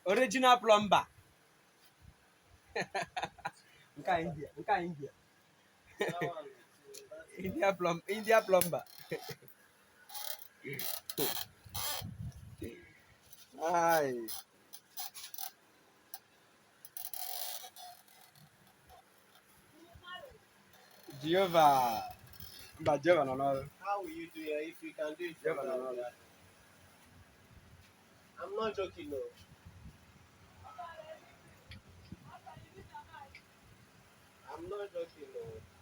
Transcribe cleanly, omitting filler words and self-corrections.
Original plumber. Nke a India. Nke a India. India plumber. Ay. Jehovah. But Jehovah no no. How will you do it if you can do it from Jehovah no no. that? I'm not joking, no. I'm not joking, no.